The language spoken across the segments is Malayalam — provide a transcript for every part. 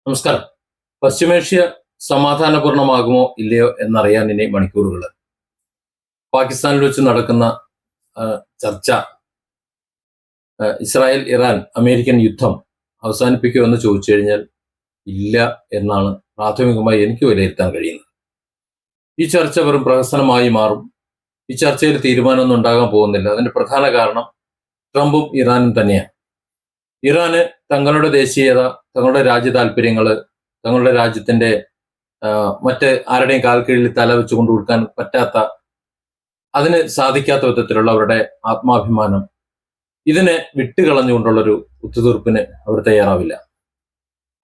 നമസ്കാരം. പശ്ചിമേഷ്യ സമാധാനപൂർണമാകുമോ ഇല്ലയോ എന്നറിയാൻ ഇനി മണിക്കൂറുകൾ. പാകിസ്ഥാനിൽ വെച്ച് നടക്കുന്ന ചർച്ച ഇസ്രായേൽ ഇറാൻ അമേരിക്കൻ യുദ്ധം അവസാനിപ്പിക്കുമോ എന്ന് ചോദിച്ചു കഴിഞ്ഞാൽ ഇല്ല എന്നാണ് പ്രാഥമികമായി എനിക്ക് വിലയിരുത്താൻ കഴിയുന്നത്. ഈ ചർച്ച വെറും പ്രഹസനമായി മാറും. ഈ ചർച്ചയിൽ തീരുമാനമൊന്നും ഉണ്ടാകാൻ പോകുന്നില്ല. അതിന്റെ പ്രധാന കാരണം ട്രംപും ഇറാനും തന്നെയാണ്. ഇറാന് തങ്ങളുടെ ദേശീയത, തങ്ങളുടെ രാജ്യ താല്പര്യങ്ങള്, തങ്ങളുടെ രാജ്യത്തിന്റെ മറ്റ് ആരുടെയും കാൽക്കീഴിൽ തല വെച്ച് കൊണ്ടു കൊടുക്കാൻ പറ്റാത്ത, അതിന് സാധിക്കാത്ത വിധത്തിലുള്ള അവരുടെ ആത്മാഭിമാനം, ഇതിനെ വിട്ടുകളഞ്ഞുകൊണ്ടുള്ളൊരു ഒത്തുതീർപ്പിന് അവർ തയ്യാറാവില്ല.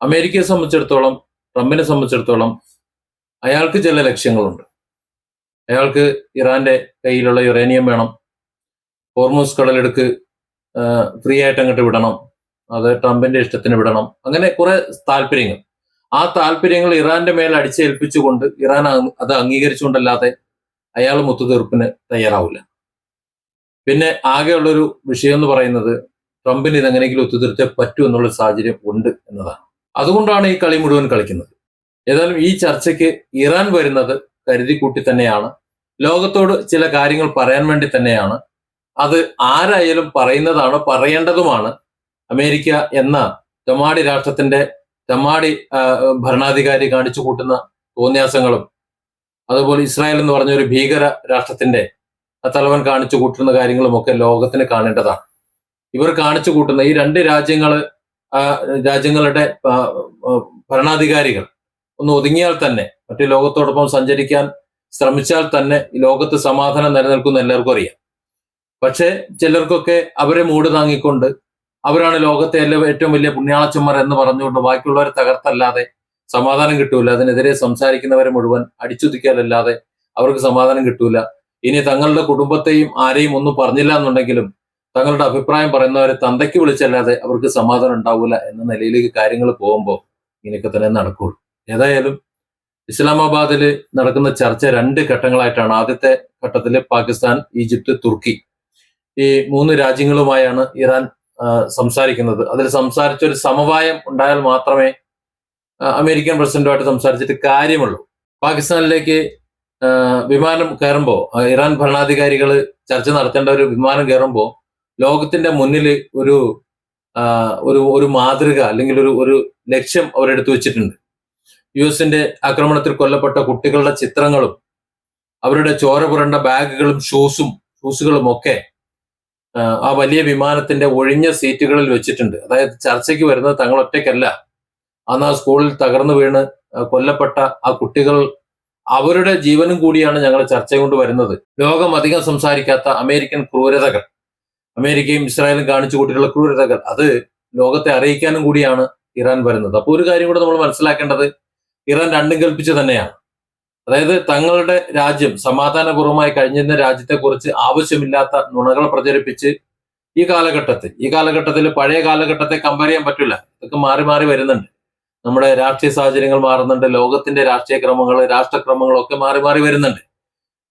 അമേരിക്കയെ സംബന്ധിച്ചിടത്തോളം, ട്രംപിനെ സംബന്ധിച്ചിടത്തോളം അയാൾക്ക് ചില ലക്ഷ്യങ്ങളുണ്ട്. അയാൾക്ക് ഇറാന്റെ കയ്യിലുള്ള യുറേനിയം വേണം, ഹോർമൂസ് കടലെടുക്ക് ഫ്രീ ആയിട്ട് അങ്ങോട്ട് വിടണം, അത് ട്രംപിന്റെ ഇഷ്ടത്തിന് വിടണം, അങ്ങനെ കുറെ താല്പര്യങ്ങൾ. ആ താല്പര്യങ്ങൾ ഇറാന്റെ മേൽ അടിച്ചേൽപ്പിച്ചുകൊണ്ട് ഇറാൻ അത് അംഗീകരിച്ചുകൊണ്ടല്ലാതെ അയാളും ഒത്തുതീർപ്പിന് തയ്യാറാവില്ല. പിന്നെ ആകെയുള്ളൊരു വിഷയം എന്ന് പറയുന്നത് ട്രംപിന് ഇതെങ്ങനെയെങ്കിലും ഒത്തുതീർത്തേ പറ്റൂ എന്നുള്ള സാഹചര്യം ഉണ്ട് എന്നതാണ്. അതുകൊണ്ടാണ് ഈ കളി മുഴുവൻ കളിക്കുന്നത്. ഏതായാലും ഈ ചർച്ചയ്ക്ക് ഇറാൻ വരുന്നത് കരുതിക്കൂട്ടി തന്നെയാണ്, ലോകത്തോട് ചില കാര്യങ്ങൾ പറയാൻ വേണ്ടി തന്നെയാണ്. അത് ആരായാലും പറയുന്നതാണ്, പറയേണ്ടതുമാണ്. അമേരിക്ക എന്ന തെമ്മാടി രാഷ്ട്രത്തിന്റെ തെമ്മാടി ഭരണാധികാരി കാണിച്ചു കൂട്ടുന്ന തോന്നിയാസങ്ങളും, അതുപോലെ ഇസ്രായേൽ എന്ന് പറഞ്ഞ ഒരു ഭീകര രാഷ്ട്രത്തിന്റെ തലവൻ കാണിച്ചു കൂട്ടുന്ന കാര്യങ്ങളും ഒക്കെ ലോകത്തിന് കാണേണ്ടതാണ്. ഇവർ കാണിച്ചു കൂട്ടുന്ന ഈ രണ്ട് രാജ്യങ്ങളുടെ ഭരണാധികാരികൾ ഒന്ന് ഒതുങ്ങിയാൽ തന്നെ, മറ്റു ലോകത്തോടൊപ്പം സഞ്ചരിക്കാൻ ശ്രമിച്ചാൽ തന്നെ ഈ ലോകത്ത് സമാധാനം നിലനിൽക്കുന്ന എല്ലാവർക്കും അറിയാം. പക്ഷെ ചിലർക്കൊക്കെ അവരെ മൂട് താങ്ങിക്കൊണ്ട് അവരാണ് ലോകത്തെ ഏറ്റവും വലിയ പുണ്യാളച്ചന്മാർ എന്ന് പറഞ്ഞുകൊണ്ട് ബാക്കിയുള്ളവരെ തകർത്തല്ലാതെ സമാധാനം കിട്ടൂല. അതിനെതിരെ സംസാരിക്കുന്നവരെ മുഴുവൻ അടിച്ചുതിക്കാലല്ലാതെ അവർക്ക് സമാധാനം കിട്ടൂല. ഇനി തങ്ങളുടെ കുടുംബത്തെയും ആരെയും ഒന്നും പറഞ്ഞില്ല എന്നുണ്ടെങ്കിലും തങ്ങളുടെ അഭിപ്രായം പറയുന്നവരെ തന്തയ്ക്ക് വിളിച്ചല്ലാതെ അവർക്ക് സമാധാനം ഉണ്ടാവില്ല എന്ന നിലയിലേക്ക് കാര്യങ്ങൾ പോകുമ്പോൾ ഇങ്ങനെയൊക്കെ തന്നെ നടക്കുള്ളൂ. ഏതായാലും ഇസ്ലാമാബാദിൽ നടക്കുന്ന ചർച്ച രണ്ട് ഘട്ടങ്ങളായിട്ടാണ്. ആദ്യത്തെ ഘട്ടത്തിൽ പാകിസ്ഥാൻ, ഈജിപ്ത്, തുർക്കി ഈ മൂന്ന് രാജ്യങ്ങളുമായാണ് ഇറാൻ സംസാരിക്കുന്നത്. അതിൽ സംസാരിച്ചൊരു സമവായം ഉണ്ടായാൽ മാത്രമേ അമേരിക്കൻ പ്രസിഡന്റുമായിട്ട് സംസാരിച്ചിട്ട് കാര്യമുള്ളൂ. പാകിസ്ഥാനിലേക്ക് വിമാനം കയറുമ്പോൾ, ഇറാൻ ഭരണാധികാരികൾ ചർച്ച നടത്തേണ്ട ഒരു വിമാനം കയറുമ്പോൾ ലോകത്തിന്റെ മുന്നിൽ ഒരു ഒരു മാതൃക അല്ലെങ്കിൽ ഒരു ലക്ഷ്യം അവരെടുത്തു വെച്ചിട്ടുണ്ട്. US ആക്രമണത്തിൽ കൊല്ലപ്പെട്ട കുട്ടികളുടെ ചിത്രങ്ങളും അവരുടെ ചോര പുരണ്ട ബാഗുകളും ഷൂസുകളും ഒക്കെ ആ വലിയ വിമാനത്തിന്റെ ഒഴിഞ്ഞ സീറ്റുകളിൽ വെച്ചിട്ടുണ്ട്. അതായത് ചർച്ചയ്ക്ക് വരുന്നത് തങ്ങൾ ഒറ്റയ്ക്കല്ല. അന്ന് ആ സ്കൂളിൽ തകർന്നു വീണ് കൊല്ലപ്പെട്ട ആ കുട്ടികൾ, അവരുടെ ജീവനും കൂടിയാണ് ഞങ്ങൾ ചർച്ച കൊണ്ട് വരുന്നത്. ലോകം അധികം സംസാരിക്കാത്ത അമേരിക്കൻ ക്രൂരതകൾ, അമേരിക്കയും ഇസ്രായേലും കാണിച്ചു കൂട്ടിയിട്ടുള്ള ക്രൂരതകൾ, അത് ലോകത്തെ അറിയിക്കാനും കൂടിയാണ് ഇറാൻ വരുന്നത്. അപ്പോൾ ഒരു കാര്യം കൂടെ നമ്മൾ മനസ്സിലാക്കേണ്ടത്, ഇറാൻ രണ്ടും കൽപ്പിച്ച് തന്നെയാണ്. അതായത് തങ്ങളുടെ രാജ്യം സമാധാനപൂർവ്വമായി കഴിഞ്ഞിരുന്ന രാജ്യത്തെക്കുറിച്ച് ആവശ്യമില്ലാത്ത നുണകൾ പ്രചരിപ്പിച്ച് ഈ കാലഘട്ടത്തിൽ പഴയ കാലഘട്ടത്തെ കമ്പയർ ചെയ്യാൻ പറ്റില്ല. ഇതൊക്കെ മാറി മാറി വരുന്നുണ്ട്. നമ്മുടെ രാഷ്ട്രീയ സാഹചര്യങ്ങൾ മാറുന്നുണ്ട്, ലോകത്തിന്റെ രാഷ്ട്രക്രമങ്ങളൊക്കെ മാറി മാറി വരുന്നുണ്ട്.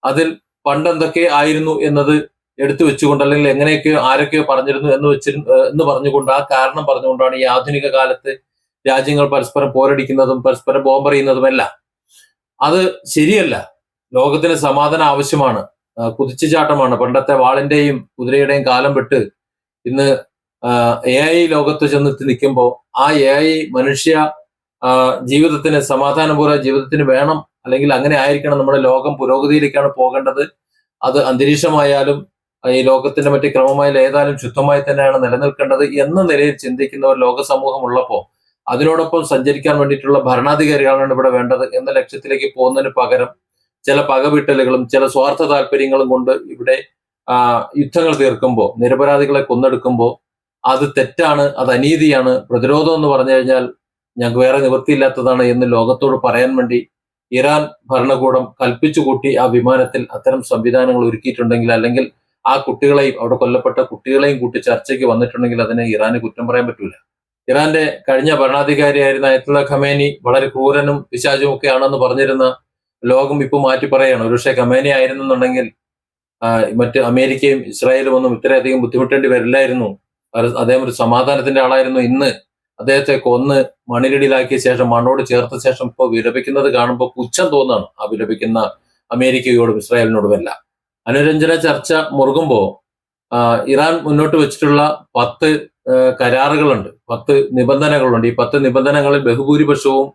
അതിൽ പണ്ടെന്തൊക്കെ ആയിരുന്നു എന്നത് എടുത്തു വെച്ചുകൊണ്ട്, അല്ലെങ്കിൽ എങ്ങനെയൊക്കെയോ ആരൊക്കെയോ പറഞ്ഞിരുന്നു എന്ന് പറഞ്ഞുകൊണ്ട്, ആ കാരണം പറഞ്ഞുകൊണ്ടാണ് ഈ ആധുനിക കാലത്ത് രാജ്യങ്ങൾ പരസ്പരം പോരടിക്കുന്നതും പരസ്പരം ബോംബെറിയുന്നതുമെല്ലാം. അത് ശരിയല്ല. ലോകത്തിന് സമാധാനം ആവശ്യമാണ്. കുതിച്ചുചാട്ടമാണ്. പണ്ടത്തെ വാളിന്റെയും കുതിരയുടെയും കാലം വിട്ട് ഇന്ന് AI ലോകത്ത് ചെന്നെത്തി നിൽക്കുമ്പോൾ ആ AI മനുഷ്യ ജീവിതത്തിന്, സമാധാനപൂർവ്വ ജീവിതത്തിന് വേണം, അല്ലെങ്കിൽ അങ്ങനെ ആയിരിക്കണം. നമ്മുടെ ലോകം പുരോഗതിയിലേക്കാണ് പോകേണ്ടത്. അത് അന്തരീക്ഷമായാലും ഈ ലോകത്തിന്റെ മറ്റു ക്രമമായാലും ഏതായാലും ശുദ്ധമായി തന്നെയാണ് നിലനിൽക്കേണ്ടത് എന്ന നിലയിൽ ചിന്തിക്കുന്നവർ ലോക സമൂഹം ഉള്ളപ്പോൾ അതിനോടൊപ്പം സഞ്ചരിക്കാൻ വേണ്ടിയിട്ടുള്ള ഭരണാധികാരികളാണ് ഇവിടെ വേണ്ടത് എന്ന ലക്ഷ്യത്തിലേക്ക് പോകുന്നതിന് പകരം ചില പകവിട്ടലുകളും ചില സ്വാർത്ഥ താല്പര്യങ്ങളും കൊണ്ട് ഇവിടെ യുദ്ധങ്ങൾ തീർക്കുമ്പോൾ, നിരപരാധികളെ കൊന്നെടുക്കുമ്പോൾ അത് തെറ്റാണ്, അത് അനീതിയാണ്. പ്രതിരോധം എന്ന് പറഞ്ഞു കഴിഞ്ഞാൽ ഞങ്ങൾക്ക് വേറെ നിവൃത്തിയില്ലാത്തതാണ് എന്ന് ലോകത്തോട് പറയാൻ വേണ്ടി ഇറാൻ ഭരണകൂടം കൽപ്പിച്ചു കൂട്ടി ആ വിമാനത്തിൽ അത്തരം സംവിധാനങ്ങൾ ഒരുക്കിയിട്ടുണ്ടെങ്കിൽ, അല്ലെങ്കിൽ ആ കുട്ടികളെയും, അവിടെ കൊല്ലപ്പെട്ട കുട്ടികളെയും കൂട്ടി ചർച്ചയ്ക്ക് വന്നിട്ടുണ്ടെങ്കിൽ അതിനെ ഇറാന് കുറ്റം പറയാൻ പറ്റൂല. ഇറാന്റെ കഴിഞ്ഞ ഭരണാധികാരിയായിരുന്ന അയത്തുള്ള ഖമേനി വളരെ ക്രൂരനും പിശാചും ഒക്കെ ആണെന്ന് പറഞ്ഞിരുന്ന ലോകം ഇപ്പോൾ മാറ്റി പറയാണ്. ഒരുപക്ഷെ ഖമേനി ആയിരുന്നെന്നുണ്ടെങ്കിൽ മറ്റ് അമേരിക്കയും ഇസ്രായേലും ഒന്നും ഇത്രയധികം ബുദ്ധിമുട്ടേണ്ടി വരില്ലായിരുന്നു. അദ്ദേഹം ഒരു സമാധാനത്തിന്റെ ആളായിരുന്നു. ഇന്ന് അദ്ദേഹത്തെ കൊന്ന് മണ്ണിനടിയിലാക്കിയ ശേഷം മണ്ണോട് ചേർത്ത ശേഷം ഇപ്പോൾ വിലപിക്കുന്നത് കാണുമ്പോൾ പുച്ഛം തോന്നാണ് ആ വിലപിക്കുന്ന അമേരിക്കയോടും ഇസ്രായേലിനോടുമെല്ലാം. അനുരഞ്ജന ചർച്ച മുറുകുമ്പോൾ ഇറാൻ മുന്നോട്ട് വെച്ചിട്ടുള്ള 10 കരാറുകളുണ്ട്, 10 നിബന്ധനകളുണ്ട്. ഈ 10 നിബന്ധനകളിൽ ബഹുഭൂരിപക്ഷവും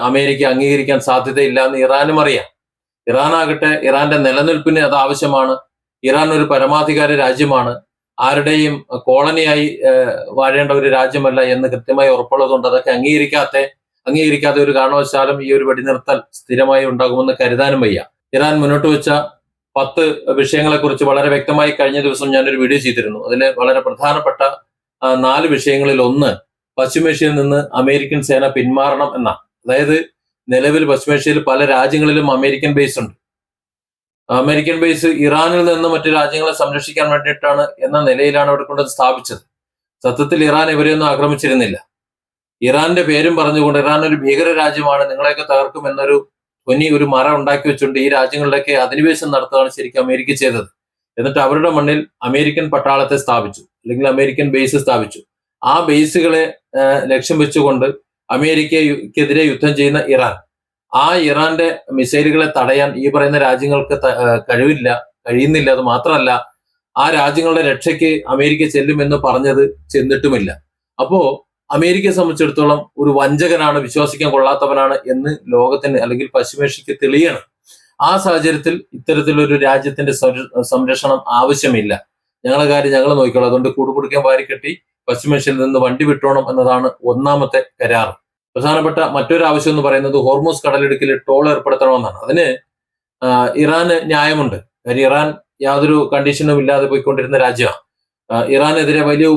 അമേരിക്ക അംഗീകരിക്കാൻ സാധ്യതയില്ല എന്ന് ഇറാനും അറിയാം. ഇറാനാകട്ടെ ഇറാന്റെ നിലനിൽപ്പിന് അത് ആവശ്യമാണ്. ഇറാൻ ഒരു പരമാധികാര രാജ്യമാണ്, ആരുടെയും കോളനിയായി വാഴേണ്ട ഒരു രാജ്യമല്ല എന്ന് കൃത്യമായി ഉറപ്പുള്ളതുകൊണ്ട് അതൊക്കെ അംഗീകരിക്കാതെ ഒരു കാരണവശാലും ഈ ഒരു വെടിനിർത്തൽ സ്ഥിരമായി ഉണ്ടാകുമെന്ന് കരുതാനും വയ്യ. ഇറാൻ മുന്നോട്ട് വെച്ച 10 വിഷയങ്ങളെക്കുറിച്ച് വളരെ വ്യക്തമായി കഴിഞ്ഞ ദിവസം ഞാനൊരു വീഡിയോ ചെയ്തിരുന്നു. അതിൽ വളരെ പ്രധാനപ്പെട്ട 4 വിഷയങ്ങളിൽ ഒന്ന് പശ്ചിമേഷ്യയിൽ നിന്ന് അമേരിക്കൻ സേന പിന്മാറണം എന്നാണ്. അതായത് നിലവിൽ പശ്ചിമേഷ്യയിൽ പല രാജ്യങ്ങളിലും അമേരിക്കൻ ബേസ് ഉണ്ട്. അമേരിക്കൻ ബേസ് ഇറാനിൽ നിന്ന് മറ്റു രാജ്യങ്ങളെ സംരക്ഷിക്കാൻ വേണ്ടിയിട്ടാണ് എന്ന നിലയിലാണ് അവിടെ കൊണ്ട് സ്ഥാപിച്ചത്. സത്യത്തിൽ ഇറാൻ ഇവരെയൊന്നും ആക്രമിച്ചിരുന്നില്ല. ഇറാന്റെ പേരും പറഞ്ഞുകൊണ്ട് ഇറാൻ ഒരു ഭീകര രാജ്യമാണ്, നിങ്ങളെയൊക്കെ തകർക്കും എന്നൊരു ഒരു മറ ഉണ്ടാക്കി വെച്ചുകൊണ്ട് ഈ രാജ്യങ്ങളിലൊക്കെ അധിനിവേശം നടത്തുകയാണ് ശരിക്കും അമേരിക്ക ചെയ്തത്. എന്നിട്ട് അവരുടെ മണ്ണിൽ അമേരിക്കൻ പട്ടാളത്തെ സ്ഥാപിച്ചു, അല്ലെങ്കിൽ അമേരിക്കൻ ബേസ് സ്ഥാപിച്ചു. ആ ബേസുകളെ ലക്ഷ്യം വെച്ചുകൊണ്ട് അമേരിക്കയ്ക്കെതിരെ യുദ്ധം ചെയ്യുന്ന ആ ഇറാന്റെ മിസൈലുകളെ തടയാൻ ഈ പറയുന്ന രാജ്യങ്ങൾക്ക് കഴിയുന്നില്ല. അത് മാത്രമല്ല, ആ രാജ്യങ്ങളുടെ രക്ഷയ്ക്ക് അമേരിക്ക ചെല്ലുമെന്ന് പറഞ്ഞത് ചെന്നിട്ടുമില്ല. അപ്പോ അമേരിക്കയെ സംബന്ധിച്ചിടത്തോളം ഒരു വഞ്ചകനാണ്, വിശ്വസിക്കാൻ കൊള്ളാത്തവനാണ് എന്ന് ലോകത്തിന് അല്ലെങ്കിൽ പശ്ചിമേഷ്യക്ക് തെളിയണം. ആ സാഹചര്യത്തിൽ ഇത്തരത്തിലൊരു രാജ്യത്തിന്റെ സംരക്ഷണം ആവശ്യമില്ല. ഞങ്ങളുടെ കാര്യം ഞങ്ങൾ നോക്കിക്കോളാം, അതുകൊണ്ട് കൂടുപിടിക്കാൻ വാരിക്കെട്ടി പശ്ചിമേഷ്യയിൽ നിന്ന് വണ്ടി വിട്ടോണം എന്നതാണ് ഒന്നാമത്തെ കരാർ. പ്രധാനപ്പെട്ട മറ്റൊരു ആവശ്യം എന്ന് പറയുന്നത് ഹോർമൂസ് കടലിടുക്കിൽ ടോൾ ഏർപ്പെടുത്തണമെന്നാണ്. അതിന് ഇറാന് ന്യായമുണ്ട്. കാര്യം ഇറാൻ യാതൊരു കണ്ടീഷനും ഇല്ലാതെ പോയിക്കൊണ്ടിരുന്ന രാജ്യമാണ്. ഇറാനെതിരെ വലിയ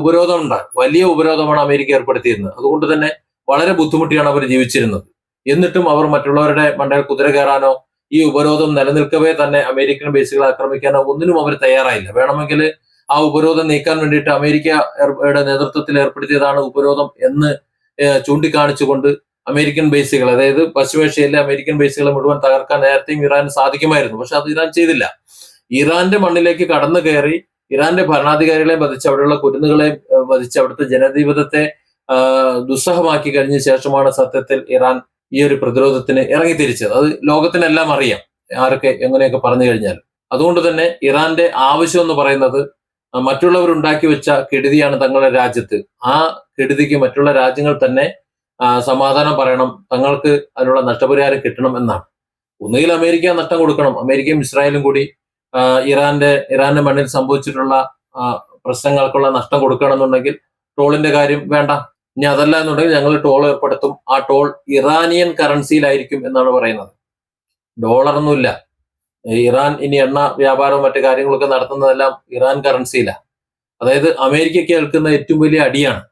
ഉപരോധമാണ് അമേരിക്ക ഏർപ്പെടുത്തിയിരുന്നത്. അതുകൊണ്ട് തന്നെ വളരെ ബുദ്ധിമുട്ടിയാണ് അവർ ജീവിച്ചിരുന്നത്. എന്നിട്ടും അവർ മറ്റുള്ളവരുടെ മണ്ടയിൽ കുതിര കയറാനോ ഈ ഉപരോധം നിലനിൽക്കവേ തന്നെ അമേരിക്കൻ ബേസുകളെ ആക്രമിക്കാനോ ഒന്നിനും അവർ തയ്യാറായില്ല. വേണമെങ്കിൽ ആ ഉപരോധം നീക്കാൻ വേണ്ടിയിട്ട് അമേരിക്കയുടെ നേതൃത്വത്തിൽ ഏർപ്പെടുത്തിയതാണ് ഉപരോധം എന്ന് ചൂണ്ടിക്കാണിച്ചുകൊണ്ട് അമേരിക്കൻ ബേസുകൾ, അതായത് പശ്ചിമേഷ്യയിലെ അമേരിക്കൻ ബേസുകളെ മുഴുവൻ തകർക്കാൻ നേരത്തെയും ഇറാൻ സാധിക്കുമായിരുന്നു. പക്ഷെ അത് ഇറാൻ ചെയ്തില്ല. ഇറാന്റെ മണ്ണിലേക്ക് കടന്നു കയറി ഇറാന്റെ ഭരണാധികാരികളെ വധിച്ച്, അവിടെയുള്ള കുരുന്നുകളെ വധിച്ച്, അവിടുത്തെ ജനജീവിതത്തെ ദുസ്സഹമാക്കി കഴിഞ്ഞ ശേഷമാണ് സത്യത്തിൽ ഇറാൻ ഈ ഒരു പ്രതിരോധത്തിന് ഇറങ്ങിത്തിരിച്ചത്. അത് ലോകത്തിനെല്ലാം അറിയാം, ആരൊക്കെ എങ്ങനെയൊക്കെ പറഞ്ഞു കഴിഞ്ഞാൽ. അതുകൊണ്ട് തന്നെ ഇറാന്റെ ആവശ്യം എന്ന് പറയുന്നത് മറ്റുള്ളവർ ഉണ്ടാക്കി വെച്ച കെടുതിയാണ് തങ്ങളുടെ രാജ്യത്ത്. ആ കെടുതിക്ക് മറ്റുള്ള രാജ്യങ്ങൾ തന്നെ സമാധാനം പറയണം, തങ്ങൾക്ക് അതിനുള്ള നഷ്ടപരിഹാരം കിട്ടണം എന്നാണ്. ഒന്നുകിൽ അമേരിക്ക നഷ്ടം കൊടുക്കണം, അമേരിക്കയും ഇസ്രായേലും കൂടി ഇറാന്റെ മണ്ണിൽ സംഭവിച്ചിട്ടുള്ള പ്രശ്നങ്ങൾക്കുള്ള നഷ്ടം കൊടുക്കണമെന്നുണ്ടെങ്കിൽ ടോളിന്റെ കാര്യം വേണ്ട. ഇനി അതല്ല എന്നുണ്ടെങ്കിൽ ഞങ്ങൾ ടോൾ ഏർപ്പെടുത്തും. ആ ടോൾ ഇറാനിയൻ കറൻസിയിലായിരിക്കും എന്നാണ് പറയുന്നത്. ഡോളറൊന്നുമില്ല. ഇറാൻ ഇനി എണ്ണ വ്യാപാരവും മറ്റു കാര്യങ്ങളൊക്കെ നടത്തുന്നതെല്ലാം ഇറാൻ കറൻസിയിലാണ്. അതായത് അമേരിക്കയ്ക്ക് ഏൽക്കുന്ന ഏറ്റവും വലിയ അടിയാണ്.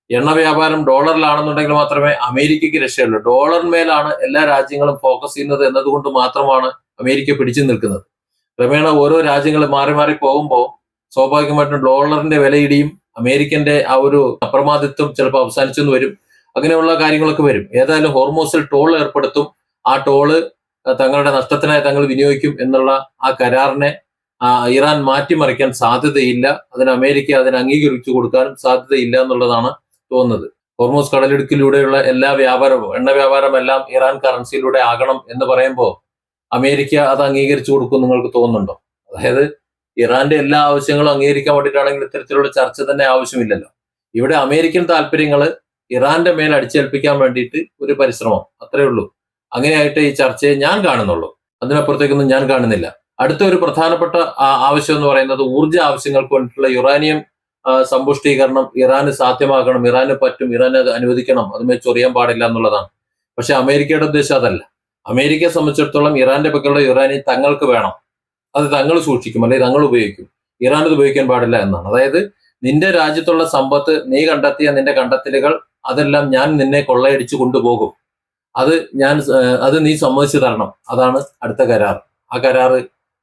എണ്ണ വ്യാപാരം ഡോളറിലാണെന്നുണ്ടെങ്കിൽ മാത്രമേ അമേരിക്കയ്ക്ക് രക്ഷയുള്ളൂ. ഡോളറിന്മേലാണ് എല്ലാ രാജ്യങ്ങളും ഫോക്കസ് ചെയ്യുന്നത് എന്നതുകൊണ്ട് മാത്രമാണ് അമേരിക്ക പിടിച്ചു നിൽക്കുന്നത്. ക്രമേണ ഓരോ രാജ്യങ്ങൾ മാറി മാറി പോകുമ്പോൾ സ്വാഭാവികമായിട്ടും ഡോളറിന്റെ വിലയിടിയും അമേരിക്കന്റെ ആ ഒരു അപ്രമാദിത്വം ചിലപ്പോൾ അവസാനിച്ചെന്ന് വരും. അങ്ങനെയുള്ള കാര്യങ്ങളൊക്കെ വരും. ഏതായാലും ഹോർമൂസിൽ ടോൾ ഏർപ്പെടുത്തും. ആ ടോള് തങ്ങളുടെ നഷ്ടത്തിനായി തങ്ങൾ വിനിയോഗിക്കും എന്നുള്ള ആ കരാറിനെ ഇറാൻ മാറ്റിമറിക്കാൻ സാധ്യതയില്ല. അമേരിക്ക അംഗീകരിച്ചു കൊടുക്കാനും സാധ്യതയില്ല എന്നുള്ളതാണ് തോന്നുന്നത്. ഹോർമൂസ് കടലിടുക്കിലൂടെയുള്ള എല്ലാ വ്യാപാരവും, എണ്ണ വ്യാപാരം എല്ലാം ഇറാൻ കറൻസിയിലൂടെ ആകണം എന്ന് പറയുമ്പോൾ അമേരിക്ക അത് അംഗീകരിച്ചു കൊടുക്കും നിങ്ങൾക്ക് തോന്നുന്നുണ്ടോ? അതായത് ഇറാന്റെ എല്ലാ ആവശ്യങ്ങളും അംഗീകരിക്കാൻ വേണ്ടിയിട്ടാണെങ്കിൽ ഇത്തരത്തിലുള്ള ചർച്ച തന്നെ ആവശ്യമില്ലല്ലോ. ഇവിടെ അമേരിക്കൻ താല്പര്യങ്ങൾ ഇറാന്റെ മേൽ അടിച്ചേൽപ്പിക്കാൻ വേണ്ടിയിട്ട് ഒരു പരിശ്രമം, അത്രേ ഉള്ളൂ. അങ്ങനെയായിട്ട് ഈ ചർച്ചയെ ഞാൻ കാണുന്നുള്ളൂ. അതിനപ്പുറത്തേക്കൊന്നും ഞാൻ കാണുന്നില്ല. അടുത്ത ഒരു പ്രധാനപ്പെട്ട ആവശ്യം എന്ന് പറയുന്നത് ഊർജ്ജ ആവശ്യങ്ങൾക്ക് വേണ്ടിയിട്ടുള്ള യുറാനിയം സമ്പുഷ്ടീകരണം ഇറാന് സാധ്യമാക്കണം, ഇറാന് പറ്റും, ഇറാൻ അത് അനുവദിക്കണം, അതുമേ ചൊറിയാൻ പാടില്ല എന്നുള്ളതാണ്. പക്ഷെ അമേരിക്കയുടെ ഉദ്ദേശം അതല്ല. അമേരിക്കയെ സംബന്ധിച്ചിടത്തോളം ഇറാന്റെ പക്കലുള്ള യുറാനിയം തങ്ങൾക്ക് വേണം, അത് തങ്ങൾ സൂക്ഷിക്കും, അല്ലെങ്കിൽ തങ്ങൾ ഉപയോഗിക്കും, ഇറാൻ അത് ഉപയോഗിക്കാൻ പാടില്ല എന്നാണ്. അതായത് നിന്റെ രാജ്യത്തുള്ള സമ്പത്ത്, നീ കണ്ടെത്തിയ നിന്റെ കണ്ടെത്തലുകൾ, അതെല്ലാം ഞാൻ നിന്നെ കൊള്ളയടിച്ചു കൊണ്ടുപോകും, അത് നീ സമ്മതിച്ചു തരണം. അതാണ് അടുത്ത കരാർ. ആ കരാറ്,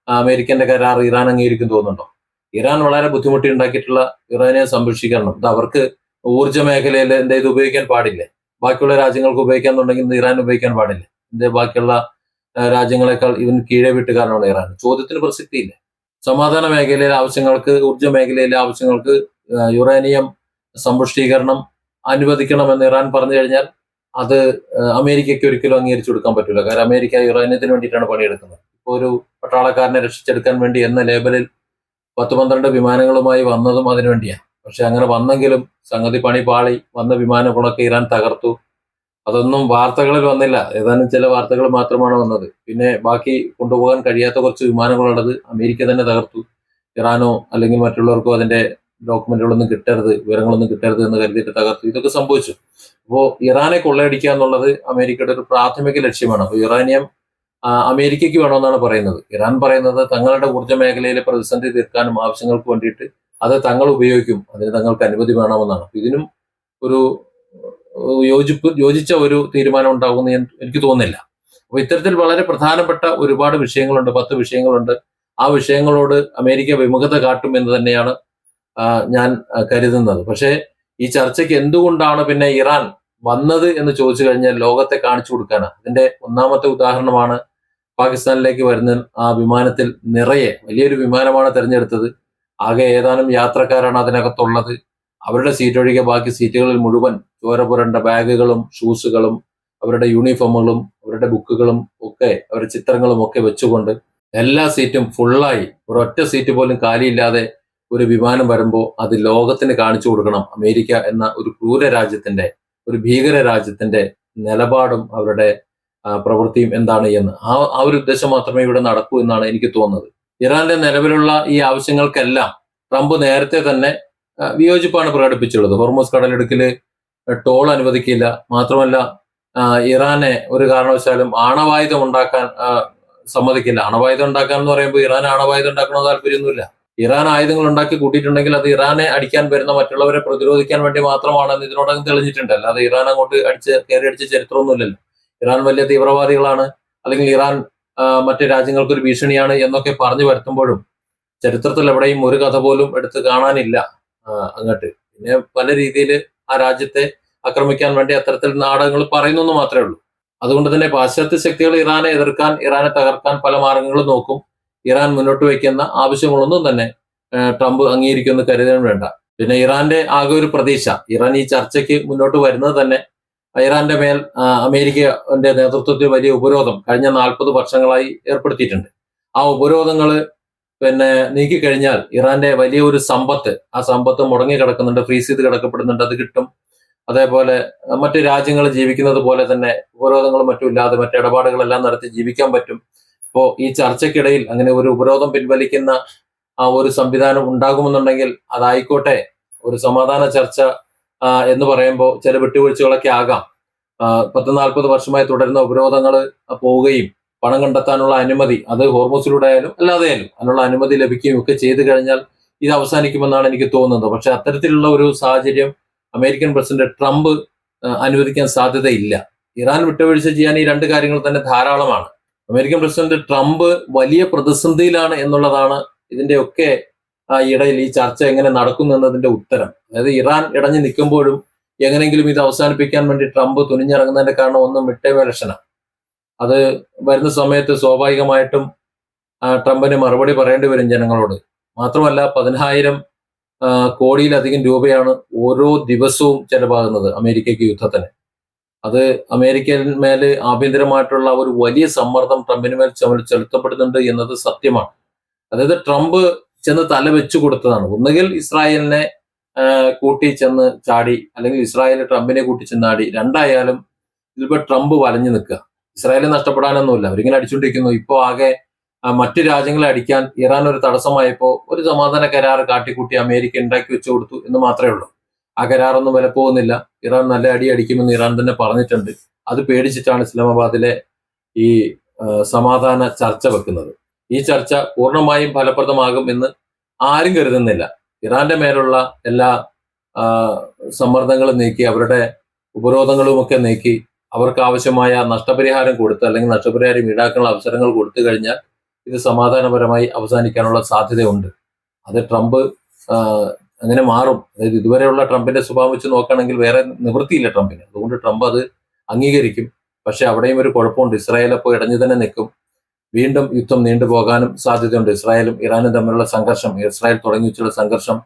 അമേരിക്കന്റെ കരാർ ഇറാൻ അംഗീകരിക്കും തോന്നുന്നുണ്ടോ? ഇറാൻ വളരെ ബുദ്ധിമുട്ടി ഉണ്ടാക്കിയിട്ടുള്ള യുറേനിയം സംരക്ഷിക്കണം. അവർക്ക് ഊർജ്ജ മേഖലയിൽ ഇത് ഉപയോഗിക്കാൻ പാടില്ലേ? ബാക്കിയുള്ള രാജ്യങ്ങൾക്ക് ഉപയോഗിക്കാന്നുണ്ടെങ്കിൽ ഇറാൻ ഉപയോഗിക്കാൻ പാടില്ലേ? ബാക്കിയുള്ള രാജ്യങ്ങളെക്കാൾ ഇവൻ കീഴെ വീട്ടുകാരനാണ് ഇറാൻ. ചോദ്യത്തിന് പ്രസക്തിയില്ല. സമാധാന മേഖലയിലെ ആവശ്യങ്ങൾക്ക്, ഊർജ്ജ മേഖലയിലെ ആവശ്യങ്ങൾക്ക് യുറേനിയം സമ്പുഷ്ടീകരണം അനുവദിക്കണമെന്ന് ഇറാൻ പറഞ്ഞു കഴിഞ്ഞാൽ അത് അമേരിക്കയ്ക്ക് ഒരിക്കലും അംഗീകരിച്ചു കൊടുക്കാൻ പറ്റില്ല. കാരണം അമേരിക്ക യുറേനിയത്തിന് വേണ്ടിയിട്ടാണ് പണിയെടുക്കുന്നത്. ഇപ്പോൾ ഒരു പട്ടാളക്കാരനെ രക്ഷിച്ചെടുക്കാൻ വേണ്ടി എന്ന ലേബലിൽ 10-12 വിമാനങ്ങളുമായി വന്നതും അതിനു വേണ്ടിയാണ്. പക്ഷെ അങ്ങനെ വന്നെങ്കിലും സംഗതി പണി പാളി. വന്ന വിമാനങ്ങളൊക്കെ ഇറാൻ തകർത്തു. അതൊന്നും വാർത്തകളിൽ വന്നില്ല. ഏതാനും ചില വാർത്തകൾ മാത്രമാണ് വന്നത്. പിന്നെ ബാക്കി കൊണ്ടുപോകാൻ കഴിയാത്ത കുറച്ച് വിമാനങ്ങളുള്ളത് അമേരിക്ക തന്നെ തകർത്തു. ഇറാനോ അല്ലെങ്കിൽ മറ്റുള്ളവർക്കോ അതിന്റെ ഡോക്യുമെന്റുകളൊന്നും കിട്ടരുത്, വിവരങ്ങളൊന്നും കിട്ടരുത് എന്ന് കരുതിയിട്ട് തകർത്തു. ഇതൊക്കെ സംഭവിച്ചു. അപ്പോൾ ഇറാനെ കൊള്ളയടിക്കുക എന്നുള്ളത് അമേരിക്കയുടെ ഒരു പ്രാഥമിക ലക്ഷ്യമാണ്. അപ്പോൾ ഇറാനിയം അമേരിക്കയ്ക്ക് വേണമെന്നാണ് പറയുന്നത്. ഇറാൻ പറയുന്നത് തങ്ങളുടെ ഊർജ്ജ മേഖലയിലെ പ്രതിസന്ധി തീർക്കാനും ആവശ്യങ്ങൾക്ക് വേണ്ടിയിട്ട് അത് തങ്ങൾ ഉപയോഗിക്കും, അതിന് തങ്ങൾക്ക് അനുമതി വേണമെന്നാണ്. ഇതിനും ഒരു യോജിച്ച ഒരു തീരുമാനം ഉണ്ടാകുമെന്ന് എനിക്ക് തോന്നുന്നില്ല. അപ്പൊ ഇത്തരത്തിൽ വളരെ പ്രധാനപ്പെട്ട ഒരുപാട് വിഷയങ്ങളുണ്ട്, 10 വിഷയങ്ങളുണ്ട്. ആ വിഷയങ്ങളോട് അമേരിക്ക വിമുഖത കാട്ടും എന്ന് തന്നെയാണ് ഞാൻ കരുതുന്നത്. പക്ഷേ ഈ ചർച്ചയ്ക്ക് എന്തുകൊണ്ടാണ് പിന്നെ ഇറാൻ വന്നത് എന്ന് ചോദിച്ചു കഴിഞ്ഞാൽ ലോകത്തെ കാണിച്ചു കൊടുക്കാനാണ്. അതിന്റെ ഒന്നാമത്തെ ഉദാഹരണമാണ് പാകിസ്ഥാനിലേക്ക് വരുന്ന ആ വിമാനത്തിൽ നിറയെ, വലിയൊരു വിമാനമാണ് തിരഞ്ഞെടുത്തത്. ആകെ ഏതാനും യാത്രക്കാരാണ് അതിനകത്തുള്ളത്. അവരുടെ സീറ്റ് ഒഴികെ ബാക്കി സീറ്റുകളിൽ മുഴുവൻ ചോര പുരണ്ട ബാഗുകളും ഷൂസുകളും അവരുടെ യൂണിഫോമുകളും അവരുടെ ബുക്കുകളും ഒക്കെ അവരുടെ ചിത്രങ്ങളും ഒക്കെ വെച്ചുകൊണ്ട് എല്ലാ സീറ്റും ഫുള്ളായി ഒരൊറ്റ സീറ്റ് പോലും കാലിയില്ലാതെ ഒരു വിമാനം വരുമ്പോൾ അത് ലോകത്തിന് കാണിച്ചു കൊടുക്കണം അമേരിക്ക എന്ന ഒരു ക്രൂര രാജ്യത്തിന്റെ, ഒരു ഭീകര രാജ്യത്തിന്റെ നിലപാടും അവരുടെ പ്രവൃത്തിയും എന്താണ് എന്ന്. ആ ഒരു ഉദ്ദേശം മാത്രമേ ഇവിടെ നടക്കൂ എന്നാണ് എനിക്ക് തോന്നുന്നത്. ഇറാന്റെ നിലവിലുള്ള ഈ ആവശ്യങ്ങൾക്കെല്ലാം ട്രംപ് നേരത്തെ തന്നെ വിയോജിപ്പാണ് പ്രകടിപ്പിച്ചുള്ളത്. ഹോർമൂസ് കടലിടുക്കില് ടോൾ അനുവദിക്കില്ല, മാത്രമല്ല ഇറാനെ ഒരു കാരണവശാലും ആണവായുധം ഉണ്ടാക്കാൻ സമ്മതിക്കില്ല. ആണവായുധം ഉണ്ടാക്കാൻ എന്ന് പറയുമ്പോൾ ഇറാൻ ആണവായുധം ഉണ്ടാക്കണോ താല്പര്യമൊന്നുമില്ല. ഇറാൻ ആയുധങ്ങൾ ഉണ്ടാക്കി കൂട്ടിയിട്ടുണ്ടെങ്കിൽ അത് ഇറാനെ അടിക്കാൻ വരുന്ന മറ്റുള്ളവരെ പ്രതിരോധിക്കാൻ വേണ്ടി മാത്രമാണെന്ന് ഇതിനോടകം തെളിഞ്ഞിട്ടുണ്ട്. അല്ലാതെ ഇറാൻ അങ്ങോട്ട് കയറി അടിച്ച ചരിത്രമൊന്നുമില്ലല്ലോ. ഇറാൻ വലിയ തീവ്രവാദികളാണ്, അല്ലെങ്കിൽ ഇറാൻ മറ്റു രാജ്യങ്ങൾക്ക് ഒരു ഭീഷണിയാണ് എന്നൊക്കെ പറഞ്ഞു വരുത്തുമ്പോഴും ചരിത്രത്തിൽ എവിടെയും ഒരു കഥ പോലും എടുത്ത് കാണാനില്ല അങ്ങോട്ട്. പിന്നെ പല രീതിയിൽ ആ രാജ്യത്തെ ആക്രമിക്കാൻ വേണ്ടി അത്തരത്തിൽ നാടകങ്ങൾ പറയുന്നു എന്ന് മാത്രമേ ഉള്ളൂ. അതുകൊണ്ട് തന്നെ പാശ്ചാത്യ ശക്തികൾ ഇറാനെ എതിർക്കാൻ, ഇറാനെ തകർക്കാൻ പല മാർഗങ്ങളും നോക്കും. ഇറാൻ മുന്നോട്ട് വയ്ക്കുന്ന ആവശ്യങ്ങളൊന്നും തന്നെ ട്രംപ് അംഗീകരിക്കുമെന്ന് കരുതാൻ വേണ്ട. പിന്നെ ഇറാന്റെ ആകെ ഒരു പ്രതീക്ഷ, ഇറാൻ ഈ ചർച്ചയ്ക്ക് മുന്നോട്ട് വരുന്നത് തന്നെ ഇറാന്റെ മേൽ അമേരിക്കന്റെ നേതൃത്വത്തിൽ വലിയ ഉപരോധം കഴിഞ്ഞ 40 വർഷങ്ങളായി ഏർപ്പെടുത്തിയിട്ടുണ്ട്. ആ ഉപരോധങ്ങൾ പിന്നെ നീക്കിക്കഴിഞ്ഞാൽ ഇറാന്റെ വലിയ ഒരു സമ്പത്ത്, ആ സമ്പത്ത് മുടങ്ങി കിടക്കുന്നുണ്ട്, ഫ്രീസ് ചെയ്ത് കിടക്കപ്പെടുന്നുണ്ട്, അത് കിട്ടും. അതേപോലെ മറ്റു രാജ്യങ്ങൾ ജീവിക്കുന്നത് പോലെ തന്നെ ഉപരോധങ്ങളും മറ്റും ഇല്ലാതെ മറ്റു ഇടപാടുകളെല്ലാം നടത്തി ജീവിക്കാൻ പറ്റും. ഇപ്പോ ഈ ചർച്ചയ്ക്കിടയിൽ അങ്ങനെ ഒരു ഉപരോധം പിൻവലിക്കുന്ന ആ ഒരു സംവിധാനം ഉണ്ടാകുമെന്നുണ്ടെങ്കിൽ അതായിക്കോട്ടെ. ഒരു സമാധാന ചർച്ച എന്ന് പറയുമ്പോൾ ചില വിട്ടുവീഴ്ചകളൊക്കെ ആകാം. 10-40 വർഷമായി തുടരുന്ന ഉപരോധങ്ങൾ പോവുകയും പണം കണ്ടെത്താനുള്ള അനുമതി, അത് ഹോർമൂസിലൂടെ ആയാലും അല്ലാതെ ആയാലും അതിനുള്ള അനുമതി ലഭിക്കുകയും ഒക്കെ ചെയ്തു കഴിഞ്ഞാൽ ഇത് അവസാനിക്കുമെന്നാണ് എനിക്ക് തോന്നുന്നത്. പക്ഷെ അത്തരത്തിലുള്ള ഒരു സാഹചര്യം അമേരിക്കൻ പ്രസിഡന്റ് ട്രംപ് അനുവദിക്കാൻ സാധ്യതയില്ല. ഇറാൻ വിട്ടുവീഴ്ച ചെയ്യാൻ ഈ 2 കാര്യങ്ങൾ തന്നെ ധാരാളമാണ്. അമേരിക്കൻ പ്രസിഡന്റ് ട്രംപ് വലിയ പ്രതിസന്ധിയിലാണ് എന്നുള്ളതാണ് ഇതിന്റെയൊക്കെ ഇടയിൽ ഈ ചർച്ച എങ്ങനെ നടക്കുന്നു എന്നതിന്റെ ഉത്തരം. അതായത് ഇറാൻ ഇടഞ്ഞു നിൽക്കുമ്പോഴും എങ്ങനെയെങ്കിലും ഇത് അവസാനിപ്പിക്കാൻ വേണ്ടി ട്രംപ് തുനിഞ്ഞിറങ്ങുന്നതിന്റെ കാരണം ഒന്ന് മിഡ് ടൈം ഇലക്ഷനാണ്. അത് വരുന്ന സമയത്ത് സ്വാഭാവികമായിട്ടും ട്രംപിന് മറുപടി പറയേണ്ടി വരും ജനങ്ങളോട്. മാത്രമല്ല 10,000 കോടിയിലധികം രൂപയാണ് ഓരോ ദിവസവും ചെലവാകുന്നത് അമേരിക്കയ്ക്ക് യുദ്ധത്തിന്. അത് അമേരിക്കൻ മേല് ആഭ്യന്തരമായിട്ടുള്ള ഒരു വലിയ സമ്മർദ്ദം ട്രംപിന് മേൽ ചെലുത്തപ്പെടുന്നുണ്ട് എന്നത് സത്യമാണ്. അതായത് ട്രംപ് ചെന്ന് തല വെച്ചു കൊടുത്തതാണ്. ഒന്നുകിൽ ഇസ്രായേലിനെ കൂട്ടി ചെന്ന് ചാടി, അല്ലെങ്കിൽ ഇസ്രായേൽ ട്രംപിനെ കൂട്ടി ചെന്നാടി. രണ്ടായാലും ഇതിപ്പോ ട്രംപ് വലഞ്ഞു നിൽക്കുക. ഇസ്രായേലിന് നഷ്ടപ്പെടാനൊന്നുമില്ല, അവരിങ്ങനെ അടിച്ചുകൊണ്ടിരിക്കുന്നു. ഇപ്പോ ആകെ മറ്റു രാജ്യങ്ങളെ അടിക്കാൻ ഇറാൻ ഒരു തടസ്സമായപ്പോ ഒരു സമാധാന കരാർ കാട്ടിക്കൂട്ടി അമേരിക്ക ഉണ്ടാക്കി വെച്ചു കൊടുത്തു എന്ന് മാത്രമേ ഉള്ളൂ. ആ കരാറൊന്നും വില പോകുന്നില്ല. ഇറാൻ നല്ല അടി അടിക്കുമെന്ന് ഇറാൻ തന്നെ പറഞ്ഞിട്ടുണ്ട്. അത് പേടിച്ചിട്ടാണ് ഇസ്ലാമാബാദിലെ ഈ സമാധാന ചർച്ച വെക്കുന്നത്. ഈ ചർച്ച പൂർണ്ണമായും ഫലപ്രദമാകും എന്ന് ആരും കരുതുന്നില്ല. ഇറാന്റെ മേലുള്ള എല്ലാ സമ്മർദ്ദങ്ങളും നീക്കി, അവരുടെ ഉപരോധങ്ങളുമൊക്കെ നീക്കി, അവർക്ക് ആവശ്യമായ നഷ്ടപരിഹാരം കൊടുത്ത്, അല്ലെങ്കിൽ നഷ്ടപരിഹാരം ഈടാക്കാനുള്ള അവസരങ്ങൾ കൊടുത്തു കഴിഞ്ഞാൽ ഇത് സമാധാനപരമായി അവസാനിക്കാനുള്ള സാധ്യതയുണ്ട്. അത് ട്രംപ് അങ്ങനെ മാറും. അതായത് ഇതുവരെയുള്ള ട്രംപിന്റെ സ്വഭാവം വെച്ച് നോക്കുകയാണെങ്കിൽ വേറെ നിവൃത്തിയില്ല ട്രംപിന്. അതുകൊണ്ട് ട്രംപ് അത് അംഗീകരിക്കും. പക്ഷെ അവിടെയും ഒരു കുഴപ്പമുണ്ട്. ഇസ്രായേൽ അപ്പോൾ ഇടഞ്ഞു തന്നെ നിൽക്കും. വീണ്ടും യുദ്ധം നീണ്ടുപോകാനും സാധ്യതയുണ്ട്. ഇസ്രായേലും ഇറാനും തമ്മിലുള്ള സംഘർഷം, ഇസ്രായേൽ തുടങ്ങി വെച്ചുള്ള സംഘർഷം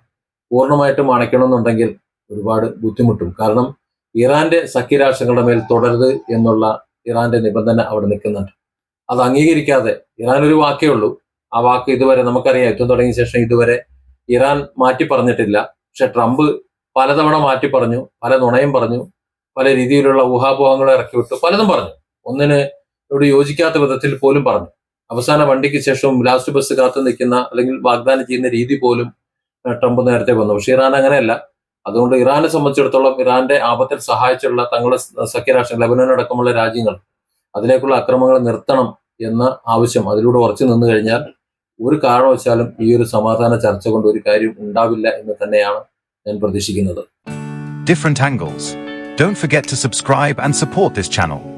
പൂർണ്ണമായിട്ടും അണയ്ക്കണമെന്നുണ്ടെങ്കിൽ ഒരുപാട് ബുദ്ധിമുട്ടും. കാരണം ഇറാന്റെ സഖ്യരാഷ്ട്രങ്ങളുടെ മേൽ തുടരുത് എന്നുള്ള ഇറാന്റെ നിബന്ധന അവിടെ നിൽക്കുന്നുണ്ട്. അത് അംഗീകരിക്കാതെ ഇറാൻ ഒരു വാക്കേ ഉള്ളൂ. ആ വാക്ക് ഇതുവരെ നമുക്കറിയാം, യുദ്ധം തുടങ്ങിയ ശേഷം ഇതുവരെ ഇറാൻ മാറ്റി പറഞ്ഞിട്ടില്ല. പക്ഷെ ട്രംപ് പലതവണ മാറ്റി പറഞ്ഞു, പല നുണയും പറഞ്ഞു, പല രീതിയിലുള്ള ഊഹാപോഹങ്ങൾ ഇറക്കി വിട്ടു, പലതും പറഞ്ഞു. ഒന്നിന് ഇവിടെ യോജിക്കാത്ത വിധത്തിൽ പോലും പറഞ്ഞു. അവസാന വണ്ടിക്ക് ശേഷം ലാസ്റ്റ് ബസ് കാത്തു നിൽക്കുന്ന അല്ലെങ്കിൽ വാഗ്ദാനം ചെയ്യുന്ന രീതി പോലും ട്രംപ് നേരത്തെ വന്നു. പക്ഷെ ഇറാൻ അങ്ങനെയല്ല. അതുകൊണ്ട് ഇറാനെ സംബന്ധിച്ചിടത്തോളം ഇറാന്റെ ആപത്തിൽ സഹായിച്ചുള്ള തങ്ങളുടെ സഖ്യരാഷ്ട്രം ലെബനൻ അടക്കമുള്ള രാജ്യങ്ങൾ അതിലേക്കുള്ള അക്രമങ്ങൾ നിർത്തണം എന്ന ആവശ്യം അതിലൂടെ ഉറച്ചു നിന്നു കഴിഞ്ഞാൽ ഒരു കാരണവശാലും ഈ ഒരു സമാധാന ചർച്ച കൊണ്ട് ഒരു കാര്യം ഉണ്ടാവില്ല എന്ന് തന്നെയാണ് ഞാൻ പ്രതീക്ഷിക്കുന്നത്. Different angles. Don't forget to subscribe and support this channel.